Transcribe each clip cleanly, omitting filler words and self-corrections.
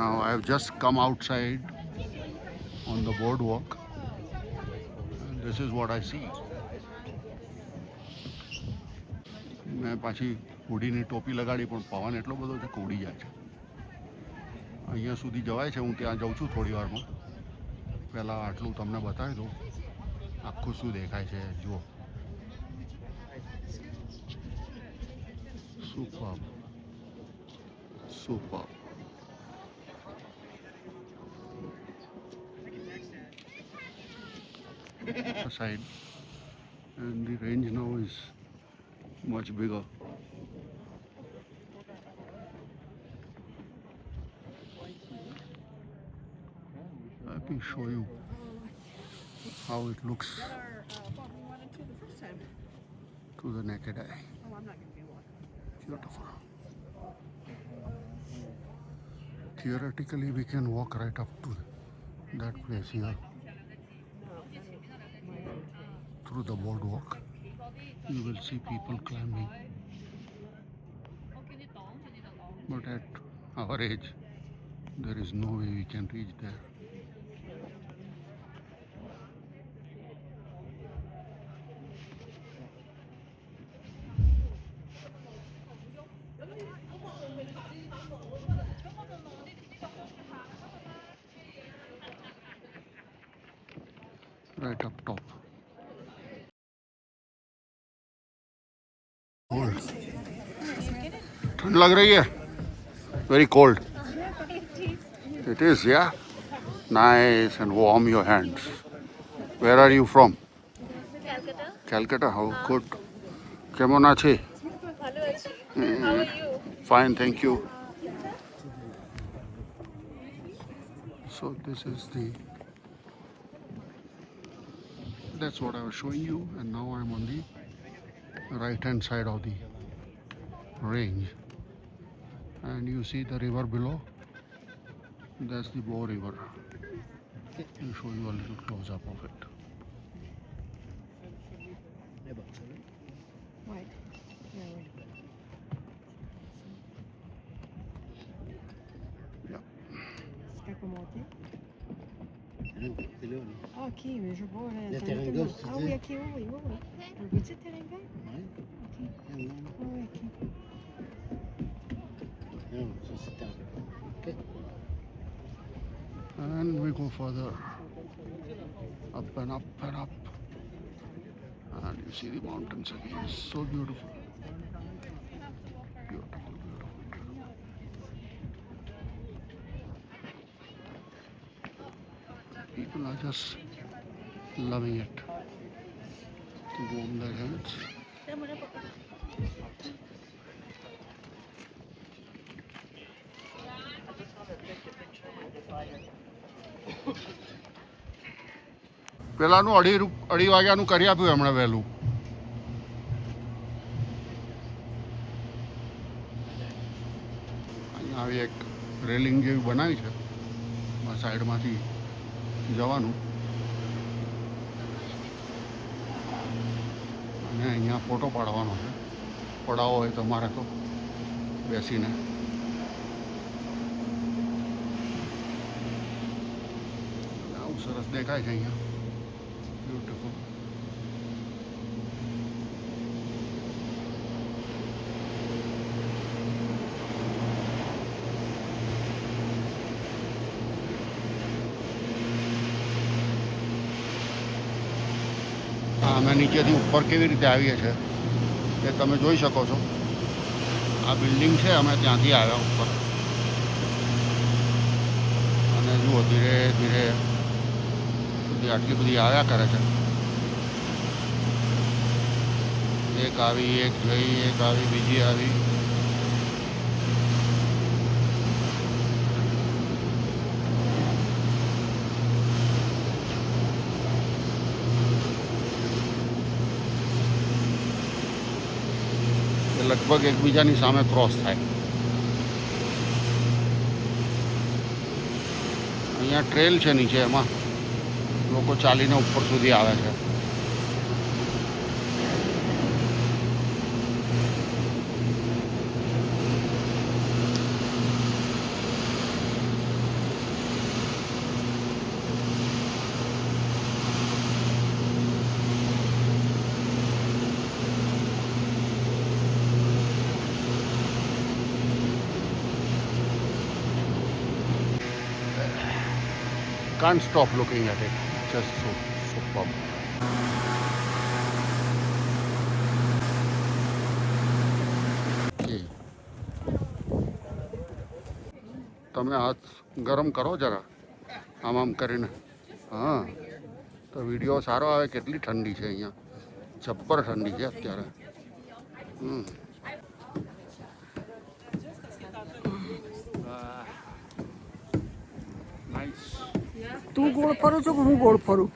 Now I have just come outside on the boardwalk and this is what I see. મેં પાછી હુડીની ટોપી લગાડી પણ પવન એટલો બધો છે કે ઉડી જાય છે. અહીંયા સુધી જવાય છે, હું ત્યાં જાઉં છું થોડી વારમાં. પહેલાં આટલું તમને બતાવી દઉં આખું શું દેખાય છે જુઓ. Super super. Side and the range now is much bigger. Let me show you how it looks to the naked eye. Beautiful. Theoretically, we can walk right up to that place here. Through the boardwalk, you will see people climbing. But at our age, there is no way we can reach there. Right up top. Cold. ठंड लग रही है. Very cold. It is, yeah. Nice and warm your hands. Where are you from? Calcutta. Calcutta. How good. কেমন আছে? ভালো আছি. How are you? Fine, thank you. So this is that's what I was showing you, and now I'm on the right hand side of the range, and you see the river below. That's the Bow River. I'll show you a little close up of it. Yeah. Scapamote. Ah, ok, mais je vois là. Le terrain gauche, Ah oui, ok, oui, oui, oui. Le petit terrain gauche? Oui. Ok. Oui, ok. Non, ça c'est un. Ok. And we go further up and up and up, and you see the mountains again. It's so beautiful. Beautiful, beautiful. People are just loving it to warm their hands. પેલાનું અઢી વાગ્યાનું કરી આપ્યું હમણાં વહેલું. અહીંયા આવી એક railing જેવી બનાવી છે, સાઈડમાંથી જવાનું, અને અહીંયા ફોટો પાડવાનો છે. પડાવો હોય તમારે તો બેસીને. આવું સરસ દેખાય છે અહીંયા. બ્યુટીફુલ. અમે નીચેથી ઉપર કેવી રીતે આવીએ છીએ એ તમે જોઈ શકો છો. આ બિલ્ડિંગ છે, અમે ત્યાંથી આવ્યા ઉપર, અને જુઓ ધીરે ધીરે સુધી આટલી બધી આવ્યા કરે છે. એક આવી, એક ગઈ, એક આવી, બીજી આવી. લગભગ એકબીજાની સામે ક્રોસ થાય. અહીંયા ટ્રેલ છે નીચે, એમાં લોકો ચાલીને ઉપર સુધી આવે છે. can't stop looking at it. Just so superb. Okay. તમે હાથ ગરમ કરો જરા આમ કરીને. હા તો વિડીયો સારો આવે. કેટલી ઠંડી છે અહીંયા, જબ્બર ઠંડી છે અત્યારે. નાઈસ. તું ગોળ ફરું છું કે હું ગોળ ફરું?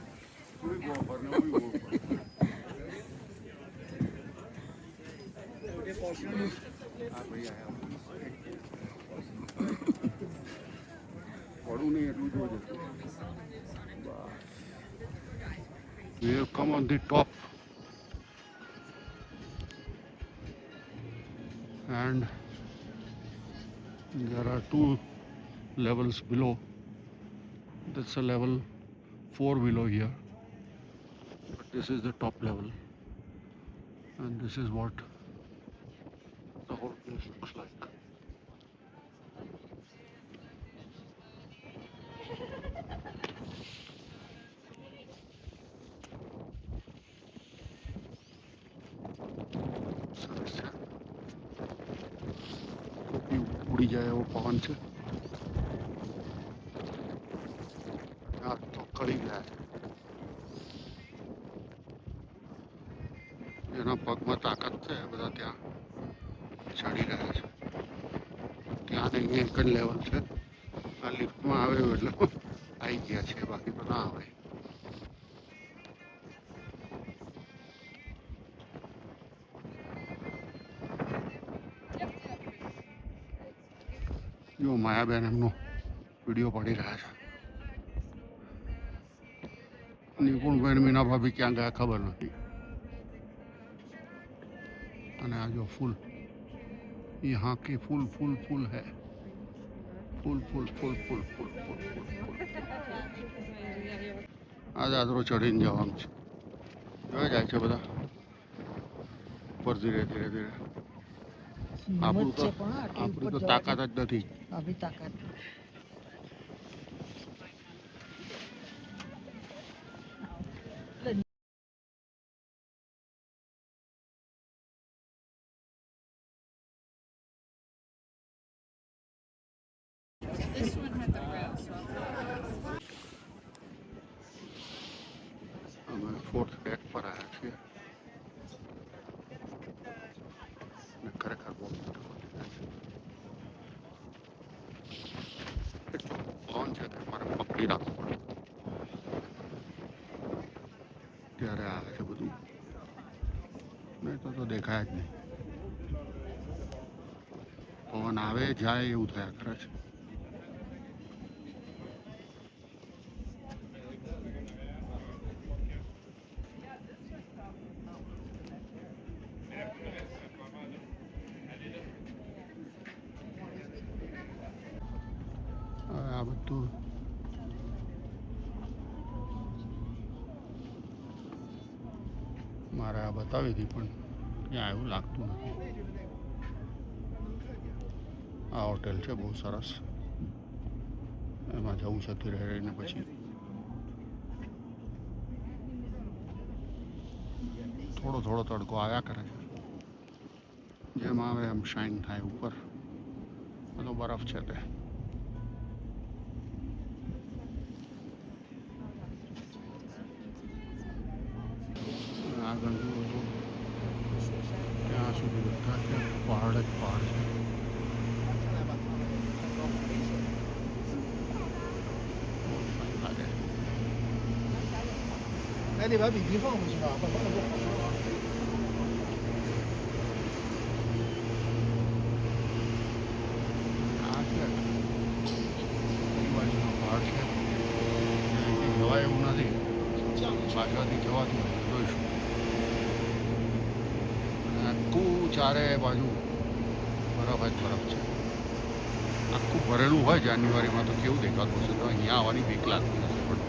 પડું નહીં એટલું જોજે. We have come on the top and there are 2 levels below. That's a level 4 below here, but this is the top level and this is what the whole place looks like. સરસ છે. ટોપી ઉડી જાય એવો પવન છે. આ તો કરી ગયા છે. એના પગમાં તાકાત છે બધા ત્યાં ચડી રહ્યા છે. ત્યાં ને અહીંયા એક જ લેવલ છે. આ લિફ્ટમાં આવ્યું એટલે આવી ગયા છે, બાકી તો ના આવે. જો માયાબેન એમનો વિડીયો પાડી રહ્યા છે. નિપુણબેન મીના ભાભી ક્યાં ગયા ખબર નથી. અને આ જો ફૂલ यहाँ की फूल फूल फूल है. फूल फूल फूल फूल फूल फूल फूल फूल. આ દાદરો ચડીને જવાનું છે. જોયા જાય છે બધા ઉપર ધીરે ધીરે ધીરે. આપણું તો તાકાત જ નથી. અભી તાકાત અમે 4th ડેક પર આવ્યા છીએ અને ખરેખર બહુ પવન છે કે મારે પકડી રાખવું પડે ત્યારે આવે છે બધું. નહીં તો દેખાય જ નહીં. પવન આવે જાય એવું થયા કરે છે. આ બધું મારે આ બતાવી હતી પણ ત્યાં એવું લાગતું નથી. આ હોટેલ છે બહુ સરસ. એમાં જવું છે ધીરે રહીને. પછી થોડો થોડો તડકો આવ્યા કરે છે. જેમ આવે એમ શાઇન થાય ઉપર. બધો બરફ છે તે. આગળ જુઓ તો ત્યાં સુધી બધા ત્યાં પહાડ જ પહાડ છે. લાગે哎，你把笔记放回去吧，把放了。 આ છે એ બાજુનો પહાડ છે. અહીંથી જવાય એવું નથી. પાછળથી જવાતું નથી. જોઈશું. આખું ચારે બાજુ બરફ જ બરફ છે. આખું ભરેલું હોય જાન્યુઆરીમાં તો કેવું દેખાતું હશે. તો અહીંયા આવવાની બીક લાગતી હશે. પણ